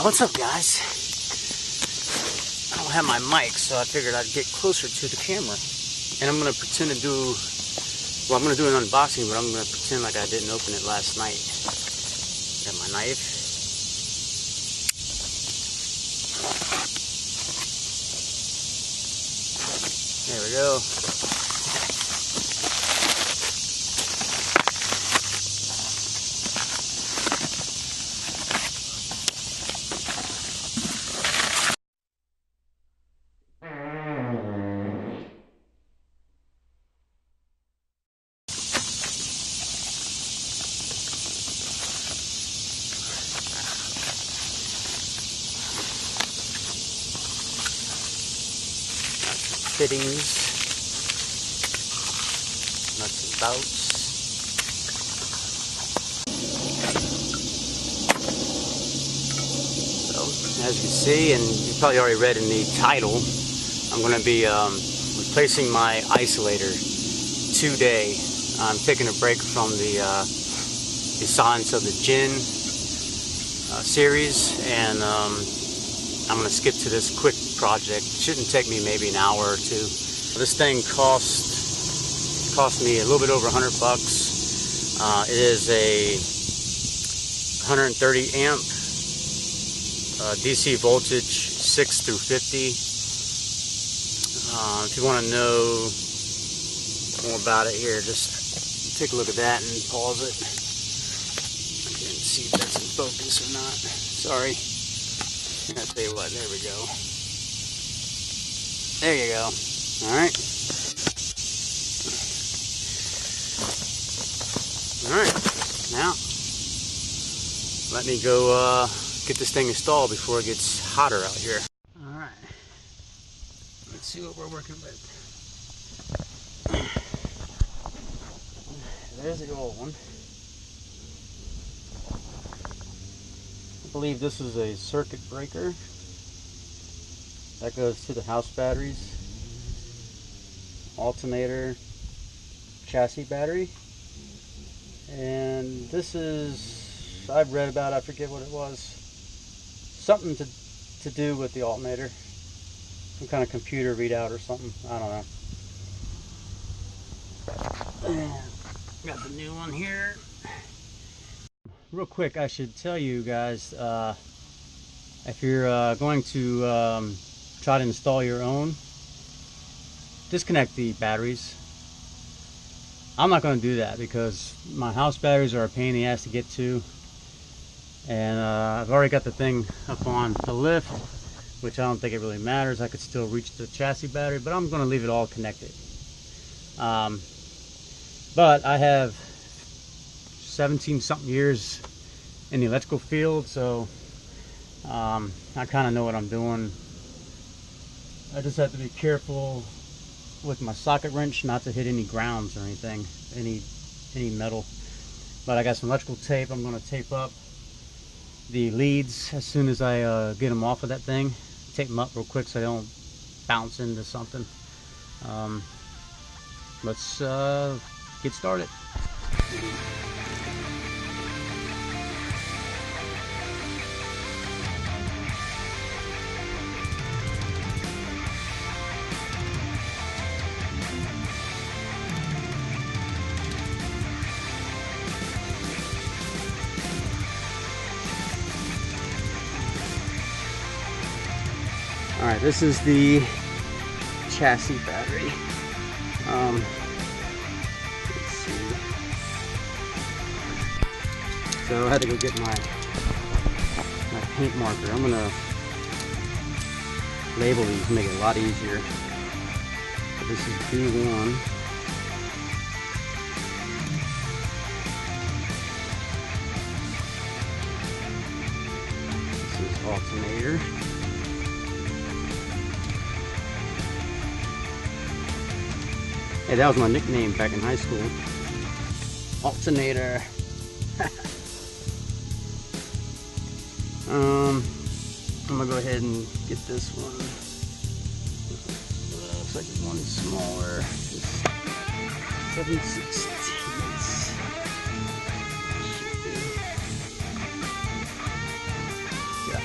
What's up, guys? I don't have my mic, so I figured I'd get closer to the camera. And I'm going to pretend to do, well, I'm going to do an unboxing, but I'm going to pretend like I didn't open it last night. Got my knife. There we go. Fittings, nuts and bolts. So, as you can see, and you probably already read in the title, I'm going to be replacing my Isolator today. I'm taking a break from the Silence of the Jinn series, and I'm going to skip to this quick project. It shouldn't take me maybe an hour or two. This thing cost me a little bit over $100 bucks. It is a 130 amp DC voltage 6 through 50. If you want to know more about it here, just take a look at that and pause it. I can't see if that's in focus or not. Sorry. I'll tell you what, there we go. There you go. Alright. Alright. Now, let me go get this thing installed before it gets hotter out here. Alright. Let's see what we're working with. There's the old one. I believe this is a circuit breaker that goes to the house batteries, alternator, chassis battery, and this is, I've read about it, I forget what it was, something to do with the alternator, some kind of computer readout or something, I don't know. And got the new one here. Real quick, I should tell you guys, if you're going to try to install your own, disconnect the batteries. I'm not going to do that because my house batteries are a pain in the ass to get to, and I've already got the thing up on the lift, which I don't think it really matters. I could still reach the chassis battery, but I'm going to leave it all connected. But I have 17 something years in the electrical field, so I kind of know what I'm doing. I just have to be careful with my socket wrench not to hit any grounds or anything, any metal. But I got some electrical tape. I'm going to tape up the leads as soon as I get them off of that thing. Tape them up real quick so they don't bounce into something. Let's get started. Alright, this is the chassis battery. Let's see. So I had to go get my paint marker. I'm gonna label these, make it a lot easier. So this is B1. This is alternator. Hey, that was my nickname back in high school. Alternator. I'm gonna go ahead and get this one. Looks like one smaller. 7/16. Yeah.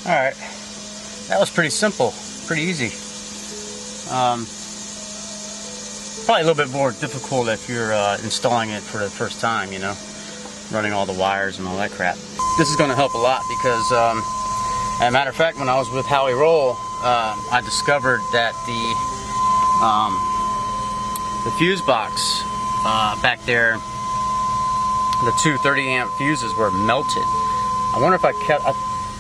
Alright, that was pretty simple, pretty easy. Probably a little bit more difficult if you're installing it for the first time, you know, running all the wires and all that crap. This is going to help a lot because, as a matter of fact, when I was with Howie Roll, I discovered that the fuse box back there, the two 30-amp fuses were melted. I wonder if I kept,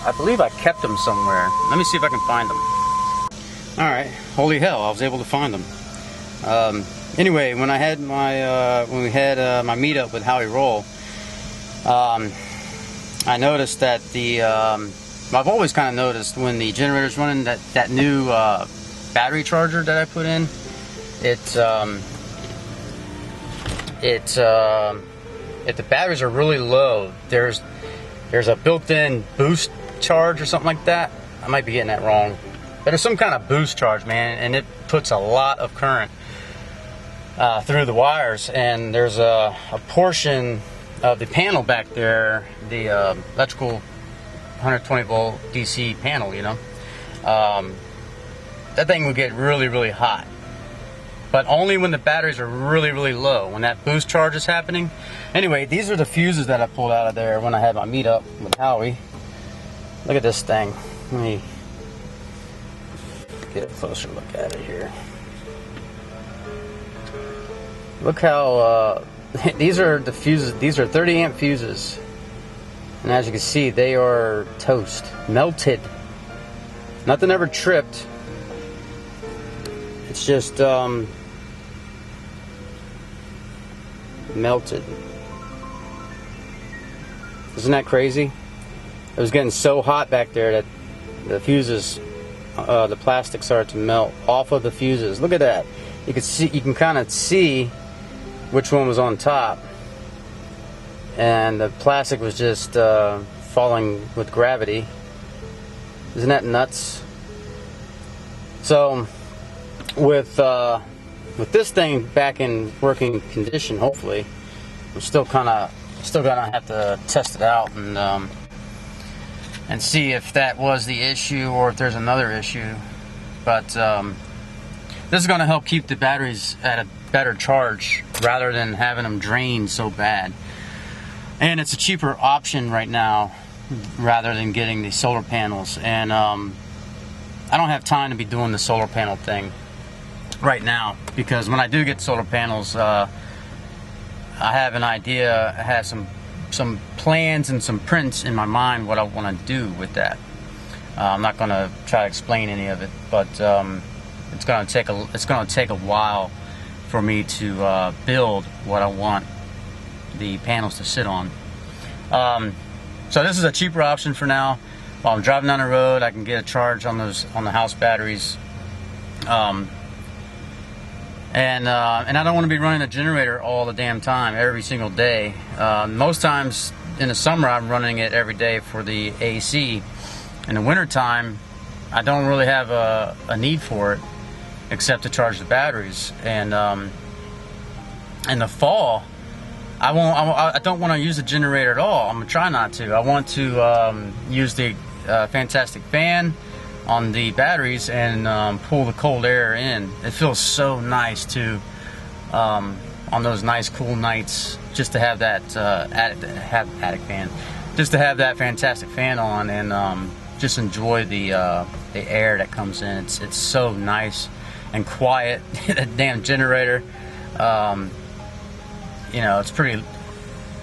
I believe I kept them somewhere. Let me see if I can find them. Alright, holy hell, I was able to find them. Anyway, when I had my, when we had my meetup with Howie Roll, I noticed that the, I've always kind of noticed when the generator's running that new battery charger that I put in, if the batteries are really low, there's a built-in boost charge or something like that. I might be getting that wrong, but there's some kind of boost charge, man, and it puts a lot of current through the wires. And there's a portion of the panel back there, the electrical 120 volt DC panel, you know, that thing will get really hot, but only when the batteries are really low, when that boost charge is happening. Anyway, these are the fuses that I pulled out of there when I had my meetup with Howie. Look at this thing. Let me get a closer look at it here. Look how these are the fuses. These are 30-amp fuses, and as you can see, they are toast, melted. Nothing ever tripped. It's just melted. Isn't that crazy? It was getting so hot back there that the fuses, the plastic started to melt off of the fuses. Look at that. You can see, you can kind of see which one was on top, and the plastic was just falling with gravity. Isn't that nuts? So with this thing back in working condition, hopefully, I'm still gonna have to test it out and see if that was the issue or if there's another issue. But this is going to help keep the batteries at a better charge rather than having them drain so bad. And it's a cheaper option right now rather than getting the solar panels. And I don't have time to be doing the solar panel thing right now, because when I do get solar panels, I have an idea, I have some plans and some prints in my mind what I want to do with that. I'm not going to try to explain any of it, but it's going to take a while for me to build what I want the panels to sit on. So this is a cheaper option for now. While I'm driving down the road, I can get a charge on the house batteries. And I don't want to be running a generator all the damn time, every single day. Most times in the summer, I'm running it every day for the AC. In the winter time, I don't really have a need for it, except to charge the batteries. And in the fall, I don't want to use the generator at all. I'm gonna try not to. I want to use the fantastic fan on the batteries and pull the cold air in. It feels so nice too, on those nice cool nights, just to have that attic fan, just to have that fantastic fan on and just enjoy the air that comes in. It's so nice and quiet. That damn generator, you know, it's pretty.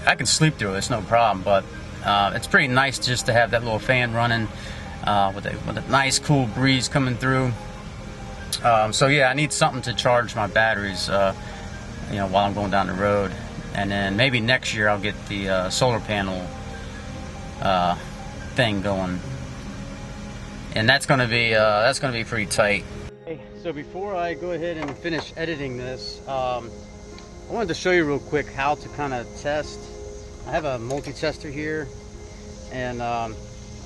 I can sleep through it, it's no problem. But it's pretty nice just to have that little fan running. With a nice cool breeze coming through. So yeah, I need something to charge my batteries, you know, while I'm going down the road. And then maybe next year I'll get the solar panel thing going, and that's going to be pretty tight. Okay, so before I go ahead and finish editing this, I wanted to show you real quick how to kind of test. I have a multi-tester here, and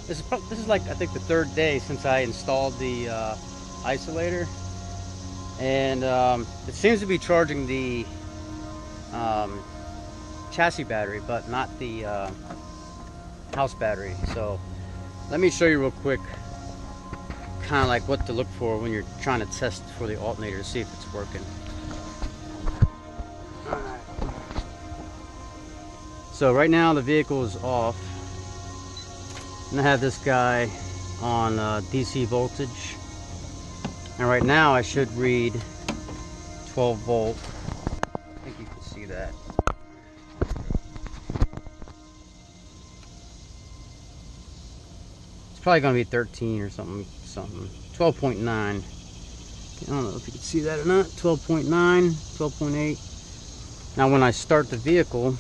this is like, I think, the third day since I installed the Isolator, and it seems to be charging the chassis battery, but not the house battery. So let me show you real quick kind of like what to look for when you're trying to test for the alternator to see if it's working. Alright. So right now the vehicle is off, and I have this guy on DC voltage, and right now I should read 12 volt. I think you can see that. It's probably going to be 13 or something. 12.9. I don't know if you can see that or not. 12.9, 12.8. Now when I start the vehicle,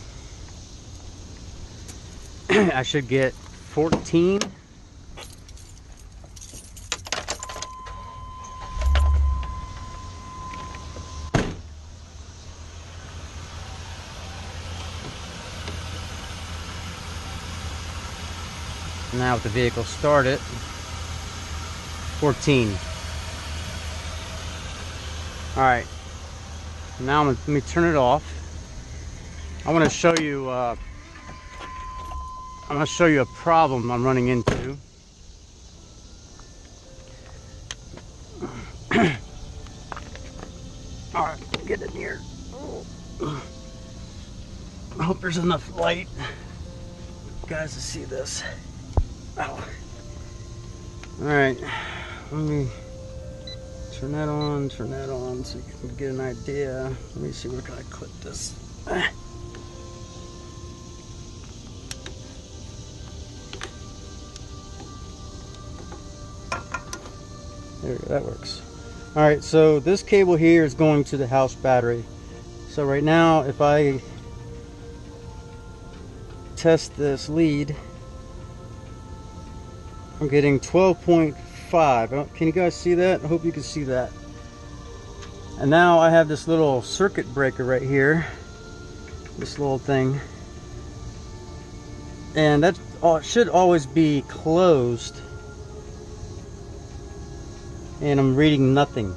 I should get 14. Now with the vehicle started, 14. Alright, now let me turn it off. I want to show you I'm going to show you a problem I'm running into. Alright, get in here. I hope there's enough light, guys, to see this. Oh. Alright, let me turn that on so you can get an idea. Let me see, where can I clip this? There we go, that works. Alright, so this cable here is going to the house battery. So right now, if I test this lead, I'm getting 12.5. Can you guys see that? I hope you can see that. And now I have this little circuit breaker right here. This little thing. And that should always be closed. And I'm reading nothing.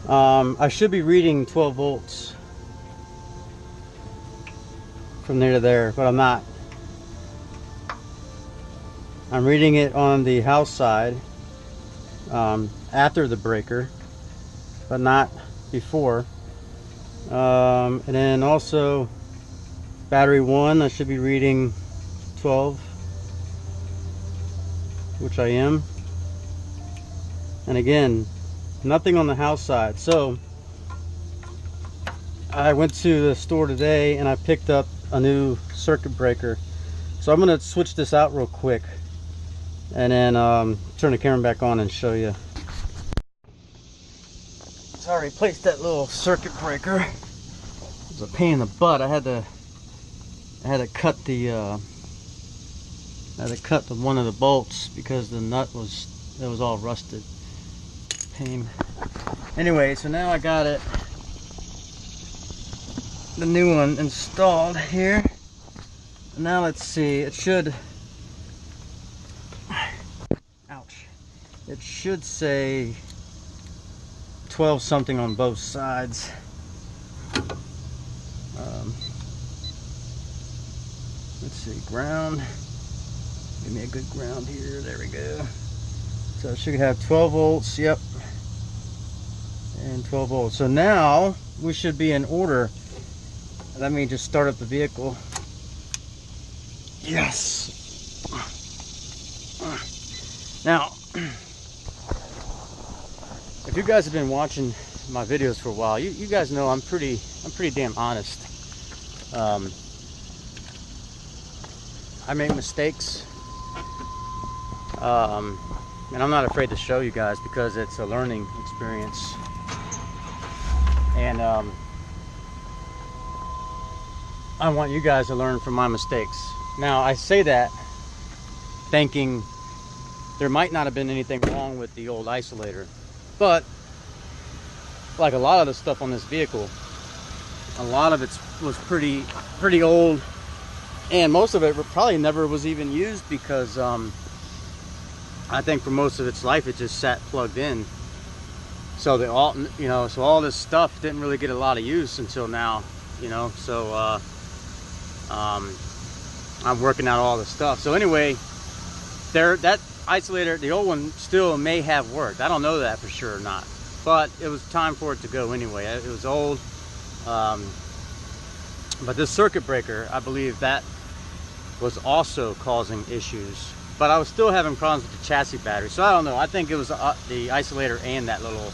I should be reading 12 volts from there to there, but I'm not. I'm reading it on the house side after the breaker, but not before. And then also battery 1, I should be reading 12, which I am. And again, nothing on the house side. So I went to the store today and I picked up a new circuit breaker. So I'm going to switch this out real quick and then turn the camera back on and show you. So I replaced that little circuit breaker. It was a pain in the butt. I had to cut one of the bolts because the nut was all rusted. Pain. Anyway, so now I got the new one installed here. Now let's see, it should, ouch, it should say 12 something on both sides. Let's see, ground, give me a good ground here, there we go. So it should have 12 volts, yep, and 12 volts. So now we should be in order. Let me just start up the vehicle. Yes. Now, if you guys have been watching my videos for a while, you guys know I'm pretty damn honest. I make mistakes, and I'm not afraid to show you guys because it's a learning experience. And I want you guys to learn from my mistakes. Now, I say that thinking there might not have been anything wrong with the old Isolator, but like a lot of the stuff on this vehicle, a lot of it was pretty old, and most of it probably never was even used because I think for most of its life it just sat plugged in. So so all this stuff didn't really get a lot of use until now, so I'm working out all the stuff. So anyway, that isolator, the old one, still may have worked. I don't know that for sure or not, but it was time for it to go anyway. It was old, but this circuit breaker, I believe that was also causing issues, but I was still having problems with the chassis battery. So I don't know, I think it was the isolator and that little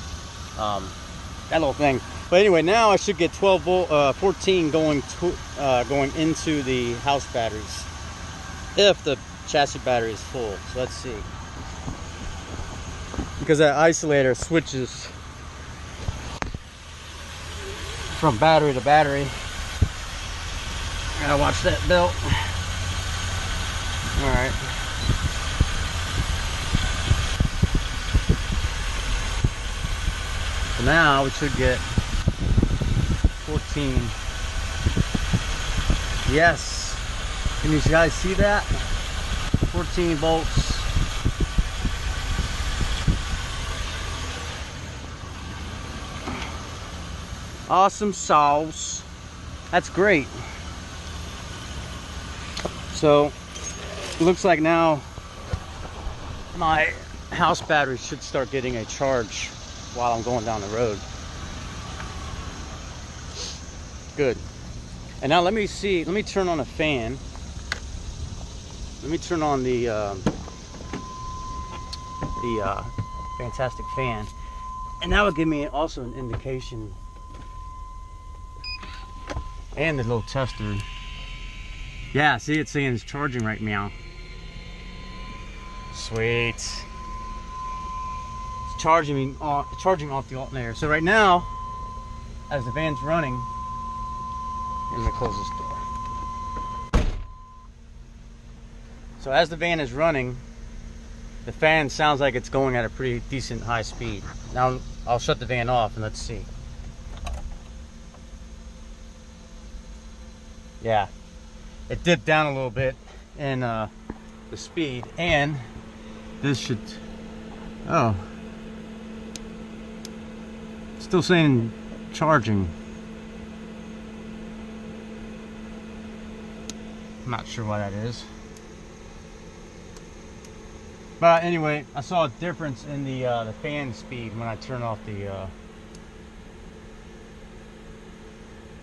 thing. But anyway, now I should get 12 volt 14 going into the house batteries if the chassis battery is full. So let's see, because that isolator switches from battery to battery. Gotta watch that belt. All right. So now we should get 14. Yes. Can you guys see that? 14 volts. Awesome sauce. That's great. So looks like now my house battery should start getting a charge while I'm going down the road. Good. And now let me turn on a fan. Let me turn on the fantastic fan, and that will give me also an indication, and the little tester. Yeah, see, it's saying it's charging right now. Sweet. It's charging off the alternator. So right now, as the van's running, let me close this door. So as the van is running, the fan sounds like it's going at a pretty decent high speed. Now I'll shut the van off and let's see. Yeah, it dipped down a little bit in the speed, and this should, oh, still saying charging. I'm not sure why that is. But anyway, I saw a difference in the fan speed when I turn off the. I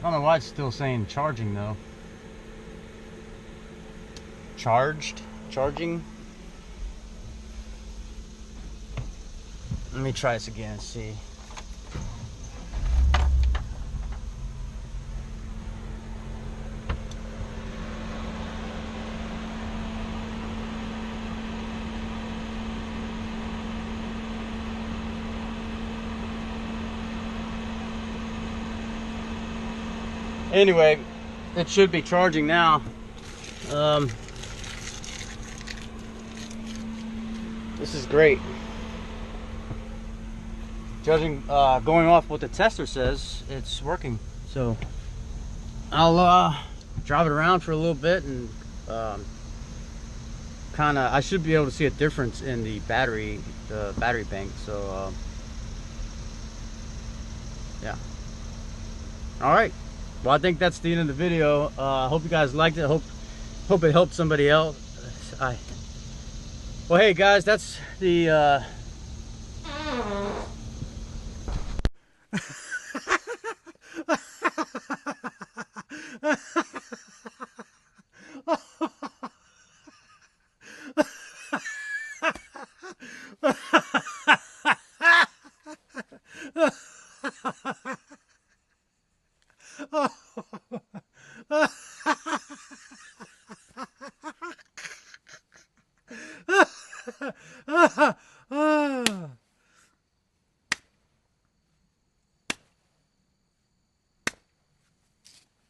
don't know why it's still saying charging though. Charging. Let me try this again and see. Anyway, it should be charging now. This is great. Judging, going off what the tester says, it's working. So I'll drive it around for a little bit, and I should be able to see a difference in the battery bank. So yeah. All right. Well, I think that's the end of the video. I hope you guys liked it. Hope it helped somebody else. Well, hey guys, that's the